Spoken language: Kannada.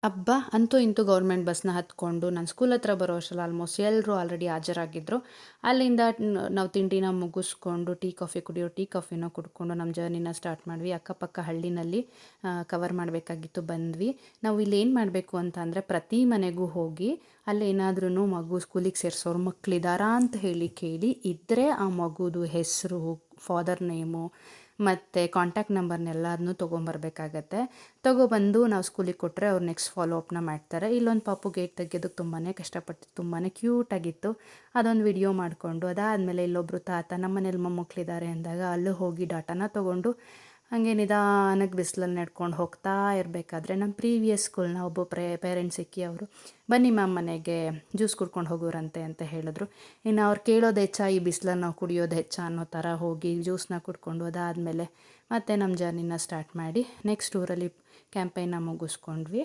ಅಬ್ಬಾ! ಅಂತೂ ಇಂತೂ ಗೌರ್ಮೆಂಟ್ ಬಸ್‌ನ ಹತ್ಕೊಂಡು ನಾನು ಸ್ಕೂಲ್ ಹತ್ರ ಬರೋ ಅಷ್ಟ್ರಲ್ಲಿ ಆಲ್ಮೋಸ್ಟ್ ಎಲ್ಲರೂ ಆಲ್ರೆಡಿ ಹಾಜರಾಗಿದ್ದರು. ಅಲ್ಲಿಂದ ನಾವು ತಿಂಡಿನ ಮುಗಿಸ್ಕೊಂಡು ಟೀ ಕಾಫಿನ ಕುಡ್ಕೊಂಡು ನಮ್ಮ ಜರ್ನಿನ ಸ್ಟಾರ್ಟ್ ಮಾಡಿದ್ವಿ. ಅಕ್ಕಪಕ್ಕ ಹಳ್ಳಿನಲ್ಲಿ ಕವರ್ ಮಾಡಬೇಕಾಗಿತ್ತು, ಬಂದ್ವಿ. ನಾವು ಇಲ್ಲಿ ಏನು ಮಾಡಬೇಕು ಅಂತ ಅಂದರೆ ಪ್ರತಿ ಮನೆಗೂ ಹೋಗಿ ಅಲ್ಲೇನಾದ್ರೂ ಮಗು ಸ್ಕೂಲಿಗೆ ಸೇರಿಸೋರು ಮಕ್ಕಳಿದ್ದಾರಾ ಅಂತ ಹೇಳಿ ಕೇಳಿ, ಇದ್ದರೆ ಆ ಮಗುದು ಹೆಸರು, ಫಾದರ್ ನೇಮು ಮತ್ತು ಕಾಂಟ್ಯಾಕ್ಟ್ ನಂಬರ್ನೆಲ್ಲದನ್ನೂ ತೊಗೊಂಬರ್ಬೇಕಾಗತ್ತೆ. ತೊಗೊಬಂದು ನಾವು ಸ್ಕೂಲಿಗೆ ಕೊಟ್ಟರೆ ಅವ್ರು ನೆಕ್ಸ್ಟ್ ಫಾಲೋ ಅಪ್ನ ಮಾಡ್ತಾರೆ. ಇಲ್ಲೊಂದು ಪಾಪು ಗೇಟ್ ತೆಗೆಯೋದಕ್ಕೆ ತುಂಬಾ ಕಷ್ಟಪಟ್ಟು ತುಂಬಾ ಕ್ಯೂಟಾಗಿತ್ತು. ಅದೊಂದು ವಿಡಿಯೋ ಮಾಡಿಕೊಂಡು, ಅದಾದಮೇಲೆ ಇಲ್ಲೊಬ್ಬರು ತಾತ ನಮ್ಮ ಮನೇಲಿ ಮೊಮ್ಮಕ್ಕಳಿದ್ದಾರೆ ಅಂದಾಗ ಅಲ್ಲೂ ಹೋಗಿ ಡಾಟಾನ ತೊಗೊಂಡು ಹಾಗೆ ನಿಧಾನಕ್ಕೆ ಬಿಸಿಲಲ್ಲಿ ನಡ್ಕೊಂಡು ಹೋಗ್ತಾ ಇರಬೇಕಾದ್ರೆ ನಮ್ಮ ಪ್ರೀವಿಯಸ್ ಸ್ಕೂಲ್ನ ಒಬ್ಬ ಪೇರೆಂಟ್ಸ್ ಸಿಕ್ಕಿ ಅವರು, ಬನ್ನಿ ಮ್ಯಾಮ್ ಮನೆಗೆ ಜ್ಯೂಸ್ ಕುಡ್ಕೊಂಡು ಹೋಗೋರಂತೆ ಅಂತ ಹೇಳಿದ್ರು. ಇನ್ನು ಅವ್ರು ಕೇಳೋದು ಹೆಚ್ಚಾ, ಈ ಬಿಸಿಲಲ್ಲಿ ನಾವು ಕುಡಿಯೋದು ಹೆಚ್ಚಾ ಅನ್ನೋ ಥರ ಹೋಗಿ ಜ್ಯೂಸನ್ನ ಕುಡ್ಕೊಂಡು ಅದಾದಮೇಲೆ ಮತ್ತೆ ನಮ್ಮ ಜರ್ನಿನ ಸ್ಟಾರ್ಟ್ ಮಾಡಿ ನೆಕ್ಸ್ಟ್ ಊರಲ್ಲಿ ಕ್ಯಾಂಪೇನ್ನ ಮುಗಿಸ್ಕೊಂಡ್ವಿ.